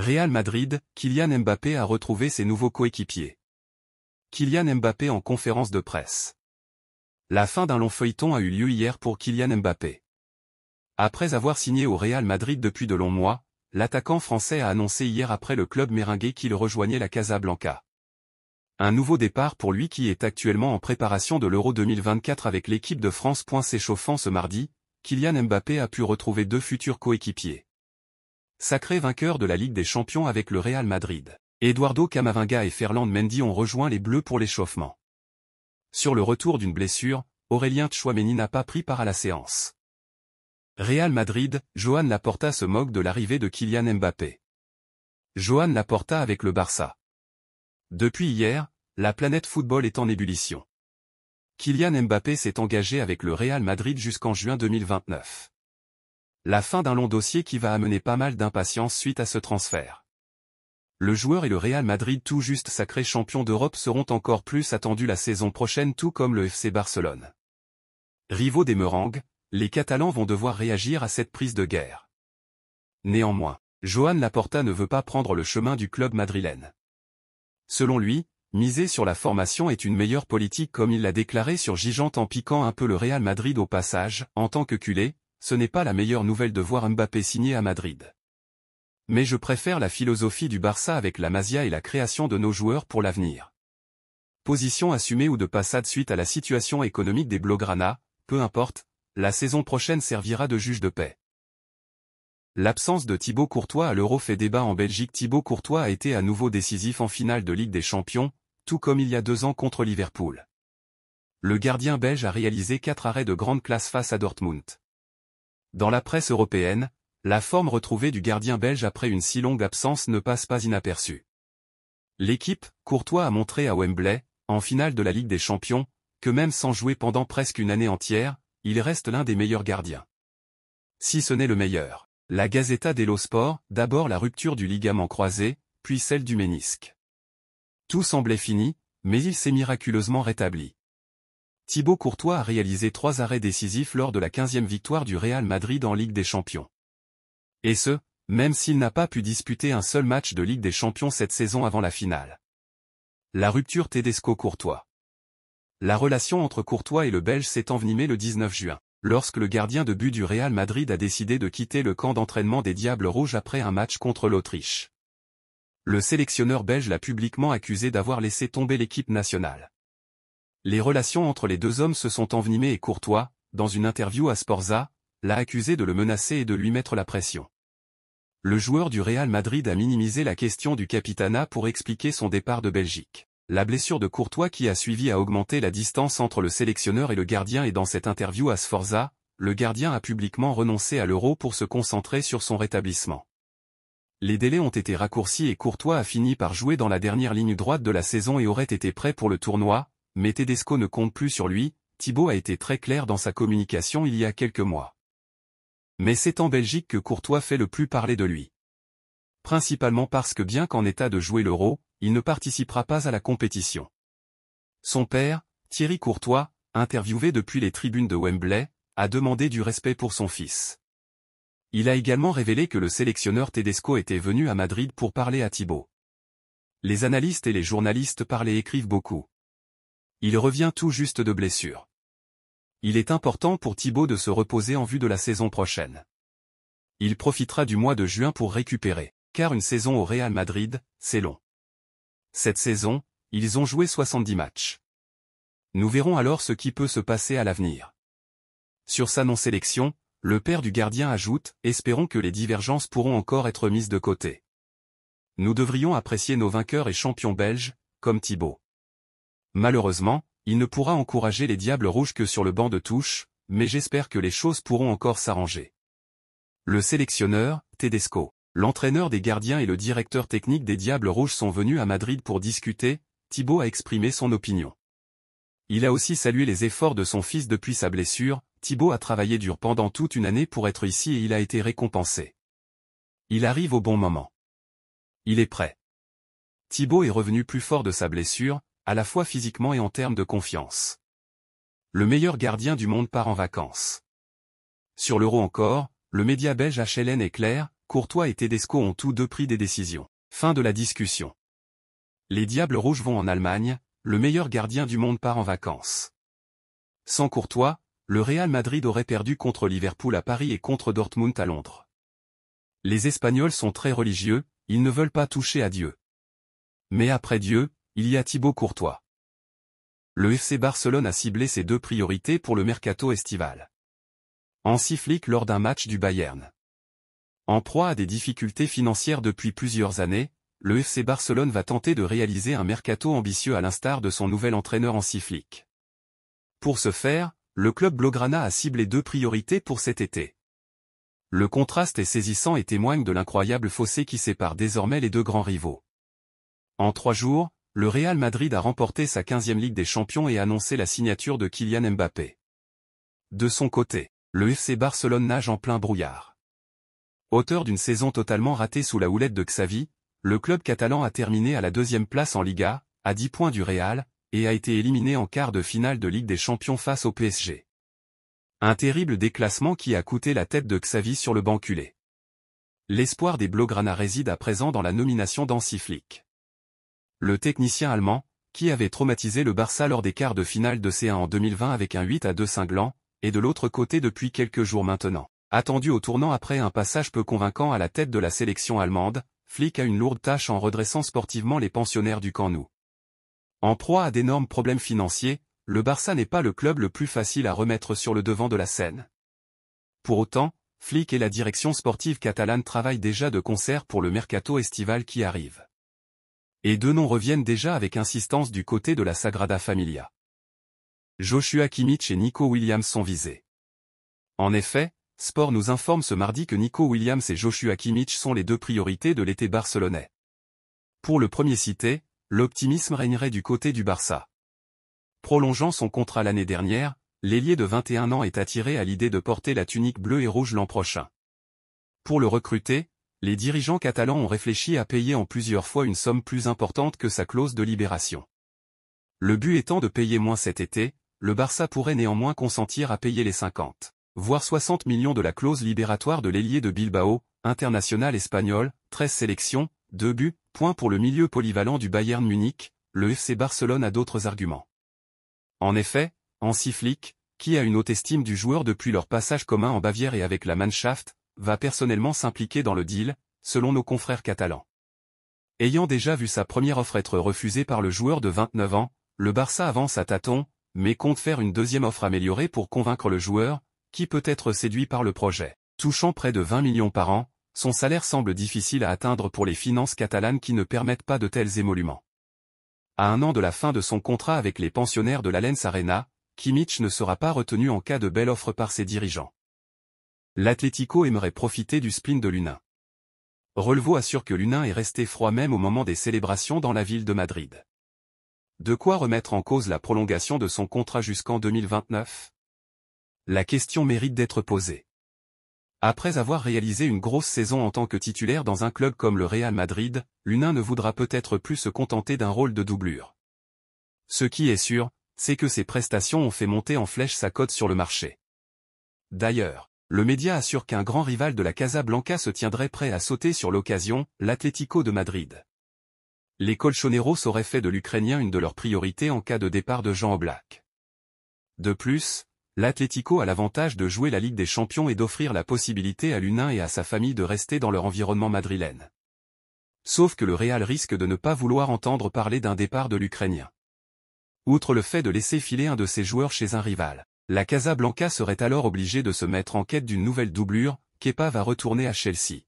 Real Madrid, Kylian Mbappé a retrouvé ses nouveaux coéquipiers. Kylian Mbappé en conférence de presse. La fin d'un long feuilleton a eu lieu hier pour Kylian Mbappé. Après avoir signé au Real Madrid depuis de longs mois, l'attaquant français a annoncé hier après le club merengue qu'il rejoignait la Casablanca. Un nouveau départ pour lui qui est actuellement en préparation de l'Euro 2024 avec l'équipe de France. S'échauffant ce mardi, Kylian Mbappé a pu retrouver deux futurs coéquipiers. Sacré vainqueur de la Ligue des Champions avec le Real Madrid, Eduardo Camavinga et Ferland Mendy ont rejoint les Bleus pour l'échauffement. Sur le retour d'une blessure, Aurélien Tchouaméni n'a pas pris part à la séance. Real Madrid, Joan Laporta se moque de l'arrivée de Kylian Mbappé. Joan Laporta avec le Barça. Depuis hier, la planète football est en ébullition. Kylian Mbappé s'est engagé avec le Real Madrid jusqu'en juin 2029. La fin d'un long dossier qui va amener pas mal d'impatience suite à ce transfert. Le joueur et le Real Madrid tout juste sacrés champions d'Europe seront encore plus attendus la saison prochaine tout comme le FC Barcelone. Rivaux des Merengues, les Catalans vont devoir réagir à cette prise de guerre. Néanmoins, Joan Laporta ne veut pas prendre le chemin du club madrilène. Selon lui, miser sur la formation est une meilleure politique comme il l'a déclaré sur Gigante en piquant un peu le Real Madrid au passage. En tant que culé, ce n'est pas la meilleure nouvelle de voir Mbappé signer à Madrid. Mais je préfère la philosophie du Barça avec la Masia et la création de nos joueurs pour l'avenir. Position assumée ou de passade suite à la situation économique des Blaugrana, peu importe, la saison prochaine servira de juge de paix. L'absence de Thibaut Courtois à l'Euro fait débat en Belgique. Thibaut Courtois a été à nouveau décisif en finale de Ligue des Champions, tout comme il y a 2 ans contre Liverpool. Le gardien belge a réalisé 4 arrêts de grande classe face à Dortmund. Dans la presse européenne, la forme retrouvée du gardien belge après une si longue absence ne passe pas inaperçue. L'équipe, Courtois a montré à Wembley, en finale de la Ligue des Champions, que même sans jouer pendant presque une année entière, il reste l'un des meilleurs gardiens. Si ce n'est le meilleur. La Gazzetta dello Sport, d'abord la rupture du ligament croisé, puis celle du ménisque. Tout semblait fini, mais il s'est miraculeusement rétabli. Thibaut Courtois a réalisé 3 arrêts décisifs lors de la 15e victoire du Real Madrid en Ligue des Champions. Et ce, même s'il n'a pas pu disputer un seul match de Ligue des Champions cette saison avant la finale. La rupture Tedesco-Courtois. La relation entre Courtois et le Belge s'est envenimée le 19 juin, lorsque le gardien de but du Real Madrid a décidé de quitter le camp d'entraînement des Diables Rouges après un match contre l'Autriche. Le sélectionneur belge l'a publiquement accusé d'avoir laissé tomber l'équipe nationale. Les relations entre les deux hommes se sont envenimées et Courtois, dans une interview à Sporza, l'a accusé de le menacer et de lui mettre la pression. Le joueur du Real Madrid a minimisé la question du capitanat pour expliquer son départ de Belgique. La blessure de Courtois qui a suivi a augmenté la distance entre le sélectionneur et le gardien et dans cette interview à Sforza, le gardien a publiquement renoncé à l'Euro pour se concentrer sur son rétablissement. Les délais ont été raccourcis et Courtois a fini par jouer dans la dernière ligne droite de la saison et aurait été prêt pour le tournoi, mais Tedesco ne compte plus sur lui. Thibaut a été très clair dans sa communication il y a quelques mois. Mais c'est en Belgique que Courtois fait le plus parler de lui. Principalement parce que bien qu'en état de jouer l'Euro, il ne participera pas à la compétition. Son père, Thierry Courtois, interviewé depuis les tribunes de Wembley, a demandé du respect pour son fils. Il a également révélé que le sélectionneur Tedesco était venu à Madrid pour parler à Thibaut. Les analystes et les journalistes parlent et écrivent beaucoup. Il revient tout juste de blessure. Il est important pour Thibaut de se reposer en vue de la saison prochaine. Il profitera du mois de juin pour récupérer, car une saison au Real Madrid, c'est long. Cette saison, ils ont joué 70 matchs. Nous verrons alors ce qui peut se passer à l'avenir. Sur sa non-sélection, le père du gardien ajoute « Espérons que les divergences pourront encore être mises de côté. Nous devrions apprécier nos vainqueurs et champions belges, comme Thibaut. Malheureusement, il ne pourra encourager les Diables Rouges que sur le banc de touche, mais j'espère que les choses pourront encore s'arranger. » Le sélectionneur, Tedesco, l'entraîneur des gardiens et le directeur technique des Diables Rouges sont venus à Madrid pour discuter. Thibaut a exprimé son opinion. Il a aussi salué les efforts de son fils depuis sa blessure. Thibaut a travaillé dur pendant toute une année pour être ici et il a été récompensé. Il arrive au bon moment. Il est prêt. Thibaut est revenu plus fort de sa blessure, à la fois physiquement et en termes de confiance. Le meilleur gardien du monde part en vacances. Sur l'Euro encore, le média belge HLN est clair, Courtois et Tedesco ont tous deux pris des décisions. Fin de la discussion. Les Diables Rouges vont en Allemagne, le meilleur gardien du monde part en vacances. Sans Courtois, le Real Madrid aurait perdu contre Liverpool à Paris et contre Dortmund à Londres. Les Espagnols sont très religieux, ils ne veulent pas toucher à Dieu. Mais après Dieu, il y a Thibaut Courtois. Le FC Barcelone a ciblé ses deux priorités pour le mercato estival. Hansi Flick lors d'un match du Bayern. En proie à des difficultés financières depuis plusieurs années, le FC Barcelone va tenter de réaliser un mercato ambitieux à l'instar de son nouvel entraîneur Hansi Flick. Pour ce faire, le club blaugrana a ciblé deux priorités pour cet été. Le contraste est saisissant et témoigne de l'incroyable fossé qui sépare désormais les deux grands rivaux. En 3 jours, le Real Madrid a remporté sa 15e Ligue des Champions et annoncé la signature de Kylian Mbappé. De son côté, le FC Barcelone nage en plein brouillard. Auteur d'une saison totalement ratée sous la houlette de Xavi, le club catalan a terminé à la 2e place en Liga, à 10 points du Real, et a été éliminé en quart de finale de Ligue des Champions face au PSG. Un terrible déclassement qui a coûté la tête de Xavi sur le banc culé. L'espoir des Blaugrana réside à présent dans la nomination d'Hansi Flick. Le technicien allemand, qui avait traumatisé le Barça lors des quarts de finale de C1 en 2020 avec un 8-2 cinglant, est de l'autre côté depuis quelques jours maintenant. Attendu au tournant après un passage peu convaincant à la tête de la sélection allemande, Flick a une lourde tâche en redressant sportivement les pensionnaires du Camp Nou. En proie à d'énormes problèmes financiers, le Barça n'est pas le club le plus facile à remettre sur le devant de la scène. Pour autant, Flick et la direction sportive catalane travaillent déjà de concert pour le mercato estival qui arrive. Et deux noms reviennent déjà avec insistance du côté de la Sagrada Familia. Joshua Kimmich et Nico Williams sont visés. En effet, Sport nous informe ce mardi que Nico Williams et Joshua Kimmich sont les deux priorités de l'été barcelonais. Pour le premier cité, l'optimisme régnerait du côté du Barça. Prolongeant son contrat l'année dernière, l'ailier de 21 ans est attiré à l'idée de porter la tunique bleue et rouge l'an prochain. Pour le recruter, les dirigeants catalans ont réfléchi à payer en plusieurs fois une somme plus importante que sa clause de libération. Le but étant de payer moins cet été, le Barça pourrait néanmoins consentir à payer les 50, voire 60 millions de la clause libératoire de l'ailier de Bilbao, international espagnol, 13 sélections, 2 buts, point pour le milieu polyvalent du Bayern Munich, le FC Barcelone a d'autres arguments. En effet, Hansi Flick, qui a une haute estime du joueur depuis leur passage commun en Bavière et avec la Mannschaft, va personnellement s'impliquer dans le deal, selon nos confrères catalans. Ayant déjà vu sa première offre être refusée par le joueur de 29 ans, le Barça avance à tâtons, mais compte faire une deuxième offre améliorée pour convaincre le joueur, qui peut être séduit par le projet. Touchant près de 20 millions par an, son salaire semble difficile à atteindre pour les finances catalanes qui ne permettent pas de tels émoluments. À 1 an de la fin de son contrat avec les pensionnaires de l'Allianz Arena, Kimmich ne sera pas retenu en cas de belle offre par ses dirigeants. L'Atlético aimerait profiter du spleen de Lunin. Relevo assure que Lunin est resté froid même au moment des célébrations dans la ville de Madrid. De quoi remettre en cause la prolongation de son contrat jusqu'en 2029 ? La question mérite d'être posée. Après avoir réalisé une grosse saison en tant que titulaire dans un club comme le Real Madrid, Lunin ne voudra peut-être plus se contenter d'un rôle de doublure. Ce qui est sûr, c'est que ses prestations ont fait monter en flèche sa cote sur le marché. D'ailleurs, le média assure qu'un grand rival de la Casablanca se tiendrait prêt à sauter sur l'occasion, l'Atlético de Madrid. Les Colchoneros auraient fait de l'Ukrainien une de leurs priorités en cas de départ de Jan Oblak. De plus, l'Atlético a l'avantage de jouer la Ligue des Champions et d'offrir la possibilité à Lunin et à sa famille de rester dans leur environnement madrilène. Sauf que le Real risque de ne pas vouloir entendre parler d'un départ de l'Ukrainien. Outre le fait de laisser filer un de ses joueurs chez un rival, la Casablanca serait alors obligée de se mettre en quête d'une nouvelle doublure, Kepa va retourner à Chelsea.